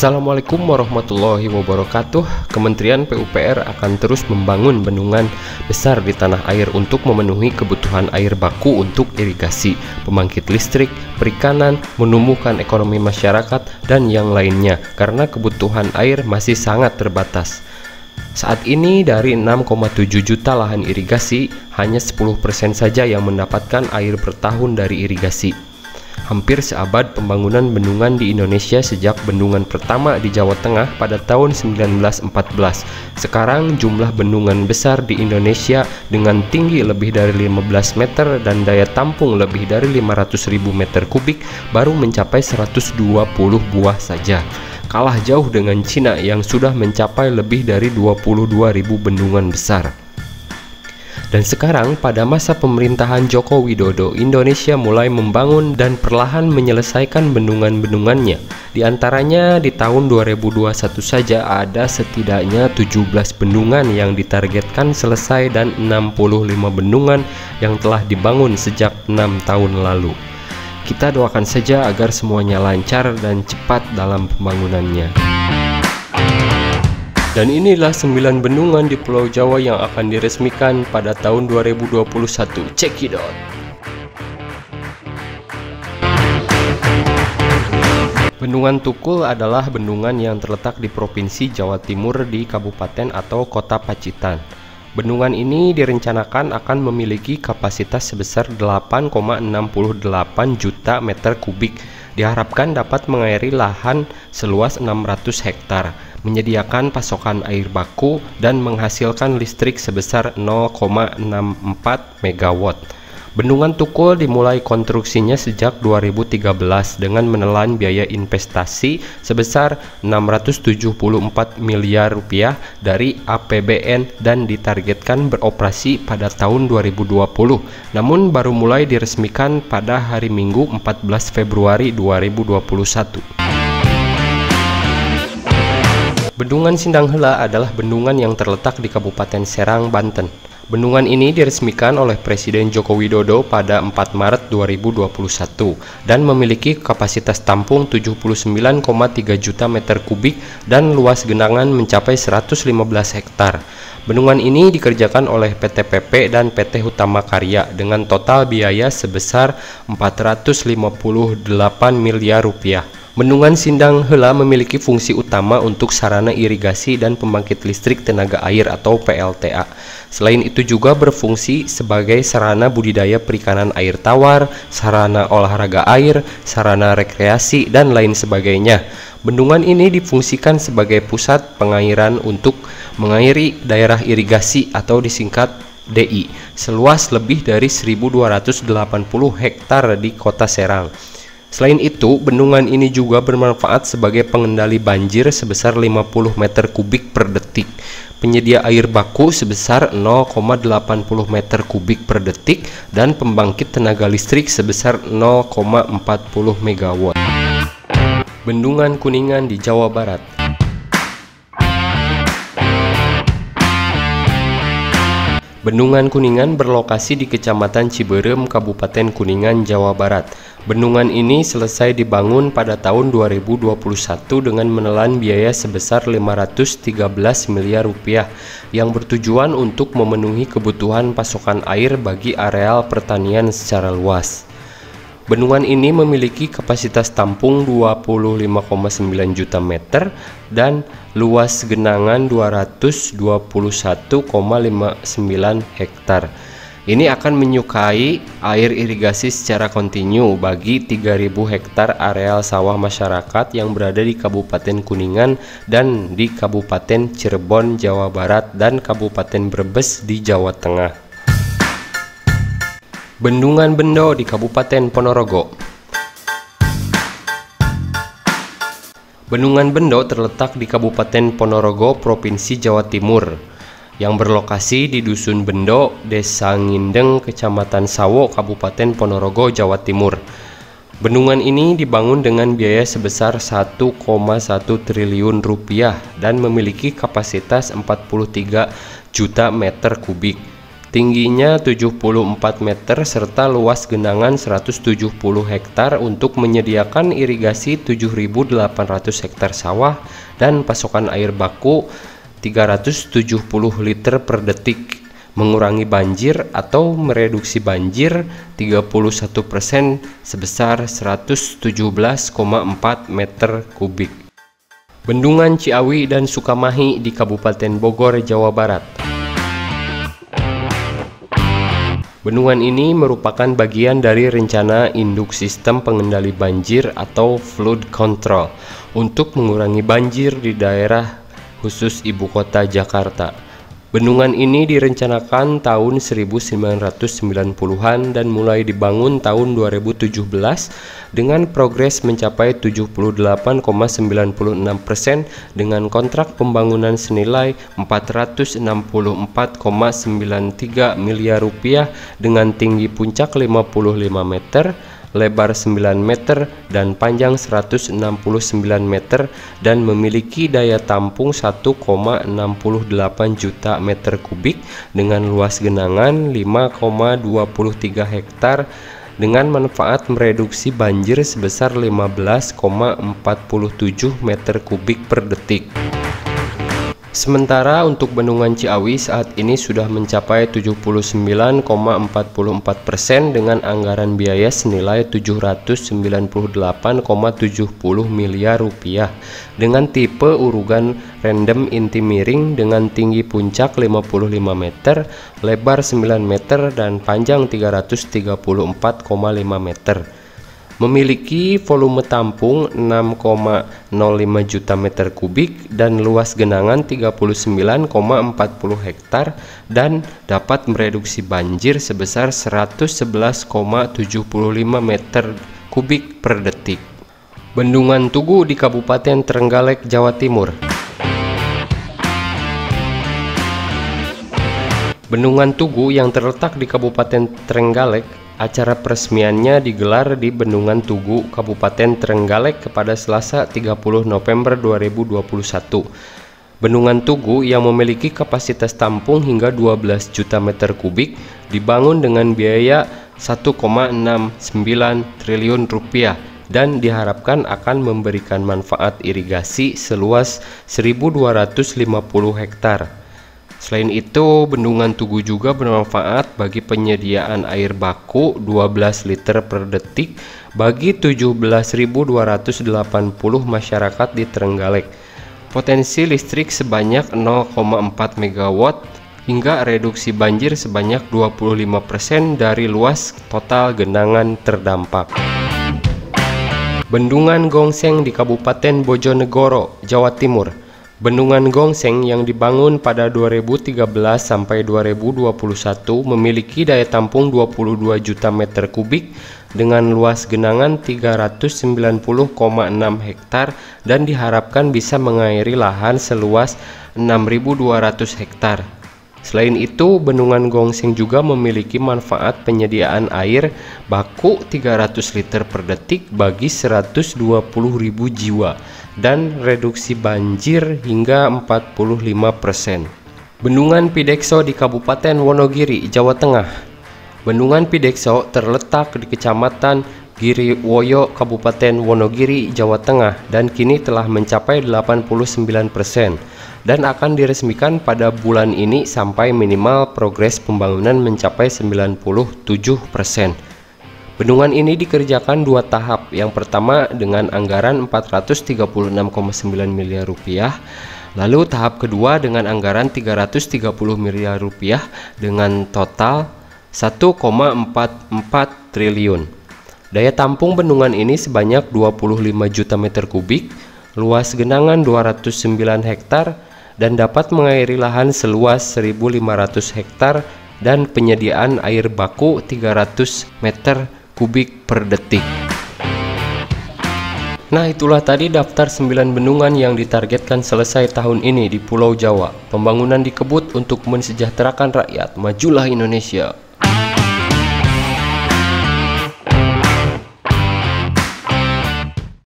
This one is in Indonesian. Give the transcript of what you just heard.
Assalamualaikum warahmatullahi wabarakatuh. Kementerian PUPR akan terus membangun bendungan besar di tanah air untuk memenuhi kebutuhan air baku untuk irigasi, pembangkit listrik, perikanan, menumbuhkan ekonomi masyarakat, dan yang lainnya karena kebutuhan air masih sangat terbatas. Saat ini dari 6,7 juta lahan irigasi, hanya 10% saja yang mendapatkan air per tahun dari irigasi. Hampir seabad pembangunan bendungan di Indonesia sejak bendungan pertama di Jawa Tengah pada tahun 1914. Sekarang jumlah bendungan besar di Indonesia dengan tinggi lebih dari 15 meter dan daya tampung lebih dari 500.000 meter kubik baru mencapai 120 buah saja. Kalah jauh dengan Cina yang sudah mencapai lebih dari 22.000 bendungan besar. Dan sekarang pada masa pemerintahan Joko Widodo, Indonesia mulai membangun dan perlahan menyelesaikan bendungan-bendungannya. Di antaranya di tahun 2021 saja ada setidaknya 17 bendungan yang ditargetkan selesai dan 65 bendungan yang telah dibangun sejak 6 tahun lalu. Kita doakan saja agar semuanya lancar dan cepat dalam pembangunannya. Dan inilah 9 bendungan di Pulau Jawa yang akan diresmikan pada tahun 2021. Check it out! Bendungan Tukul adalah bendungan yang terletak di Provinsi Jawa Timur di Kabupaten atau Kota Pacitan. Bendungan ini direncanakan akan memiliki kapasitas sebesar 8,68 juta meter kubik. Diharapkan dapat mengairi lahan seluas 600 hektar, menyediakan pasokan air baku, dan menghasilkan listrik sebesar 0,64 megawatt. Bendungan Tukul dimulai konstruksinya sejak 2013 dengan menelan biaya investasi sebesar 674 miliar rupiah dari APBN dan ditargetkan beroperasi pada tahun 2020. Namun baru mulai diresmikan pada hari Minggu 14 Februari 2021. Bendungan Sindang Heula adalah bendungan yang terletak di Kabupaten Serang, Banten. Bendungan ini diresmikan oleh Presiden Joko Widodo pada 4 Maret 2021 dan memiliki kapasitas tampung 79,3 juta meter kubik dan luas genangan mencapai 115 hektar. Bendungan ini dikerjakan oleh PT PP dan PT Hutama Karya dengan total biaya sebesar 458 miliar rupiah. Bendungan Sindang Heula memiliki fungsi utama untuk sarana irigasi dan pembangkit listrik tenaga air atau PLTA. Selain itu juga berfungsi sebagai sarana budidaya perikanan air tawar, sarana olahraga air, sarana rekreasi, dan lain sebagainya. Bendungan ini difungsikan sebagai pusat pengairan untuk mengairi daerah irigasi atau disingkat DI, seluas lebih dari 1.280 hektar di Kota Serang. Selain itu, bendungan ini juga bermanfaat sebagai pengendali banjir sebesar 50 meter kubik per detik, penyedia air baku sebesar 0,80 meter kubik per detik, dan pembangkit tenaga listrik sebesar 0,40 megawatt. Bendungan Kuningan di Jawa Barat. Bendungan Kuningan berlokasi di Kecamatan Ciberem, Kabupaten Kuningan, Jawa Barat. Bendungan ini selesai dibangun pada tahun 2021 dengan menelan biaya sebesar 513 miliar rupiah yang bertujuan untuk memenuhi kebutuhan pasokan air bagi areal pertanian secara luas. Bendungan ini memiliki kapasitas tampung 25,9 juta meter dan luas genangan 221,59 hektar. Ini akan menyukai air irigasi secara kontinu bagi 3.000 hektar areal sawah masyarakat yang berada di Kabupaten Kuningan dan di Kabupaten Cirebon, Jawa Barat, dan Kabupaten Brebes di Jawa Tengah. Bendungan Bendo di Kabupaten Ponorogo. Bendungan Bendo terletak di Kabupaten Ponorogo, Provinsi Jawa Timur, yang berlokasi di Dusun Bendo, Desa Ngindeng, Kecamatan Sawo, Kabupaten Ponorogo, Jawa Timur. Bendungan ini dibangun dengan biaya sebesar 1,1 triliun rupiah dan memiliki kapasitas 43 juta meter kubik. tingginya 74 meter serta luas genangan 170 hektar untuk menyediakan irigasi 7.800 hektar sawah dan pasokan air baku 370 liter per detik, mengurangi banjir atau mereduksi banjir 31% sebesar 117,4 meter kubik. Bendungan Ciawi dan Sukamahi di Kabupaten Bogor, Jawa Barat. Bendungan ini merupakan bagian dari rencana induk sistem pengendali banjir atau flood control untuk mengurangi banjir di daerah khusus ibu kota Jakarta. Bendungan ini direncanakan tahun 1990-an dan mulai dibangun tahun 2017 dengan progres mencapai 78,96% dengan kontrak pembangunan senilai 464,93 miliar rupiah dengan tinggi puncak 55 meter, lebar 9 meter dan panjang 169 meter dan memiliki daya tampung 1,68 juta meter kubik dengan luas genangan 5,23 hektar dengan manfaat mereduksi banjir sebesar 15,47 meter kubik per detik. Sementara untuk Bendungan Ciawi saat ini sudah mencapai 79,44% dengan anggaran biaya senilai 798,70 miliar rupiah dengan tipe urugan random inti miring dengan tinggi puncak 55 meter, lebar 9 meter dan panjang 334,5 meter. Memiliki volume tampung 6,05 juta meter kubik dan luas genangan 39,40 hektar dan dapat mereduksi banjir sebesar 111,75 meter kubik per detik. Bendungan Tugu di Kabupaten Trenggalek, Jawa Timur. Bendungan Tugu yang terletak di Kabupaten Trenggalek, acara peresmiannya digelar di Bendungan Tugu, Kabupaten Trenggalek pada Selasa 30 November 2021. Bendungan Tugu yang memiliki kapasitas tampung hingga 12 juta meter kubik dibangun dengan biaya 1,69 triliun rupiah dan diharapkan akan memberikan manfaat irigasi seluas 1.250 hektar. Selain itu, Bendungan Tugu juga bermanfaat bagi penyediaan air baku 12 liter per detik bagi 17.280 masyarakat di Trenggalek. Potensi listrik sebanyak 0,4 MW hingga reduksi banjir sebanyak 25% dari luas total genangan terdampak. Bendungan Gongseng di Kabupaten Bojonegoro, Jawa Timur. Bendungan Gongseng yang dibangun pada 2013 sampai 2021 memiliki daya tampung 22 juta meter kubik dengan luas genangan 390,6 hektar dan diharapkan bisa mengairi lahan seluas 6.200 hektar. Selain itu, Bendungan Gongseng juga memiliki manfaat penyediaan air baku 300 liter per detik bagi 120.000 jiwa dan reduksi banjir hingga 45%. Bendungan Pidekso di Kabupaten Wonogiri, Jawa Tengah. Bendungan Pidekso terletak di Kecamatan Giriwoyo, Kabupaten Wonogiri, Jawa Tengah dan kini telah mencapai 89% dan akan diresmikan pada bulan ini sampai minimal progres pembangunan mencapai 97%. Bendungan ini dikerjakan dua tahap. Yang pertama dengan anggaran 436,9 miliar rupiah, lalu tahap kedua dengan anggaran 330 miliar rupiah dengan total 1,44 triliun. Daya tampung bendungan ini sebanyak 25 juta meter kubik, luas genangan 209 hektar, dan dapat mengairi lahan seluas 1.500 hektar dan penyediaan air baku 300 meter kubik per detik. Nah, itulah tadi daftar 9 bendungan yang ditargetkan selesai tahun ini di Pulau Jawa. Pembangunan dikebut untuk mensejahterakan rakyat. Majulah Indonesia!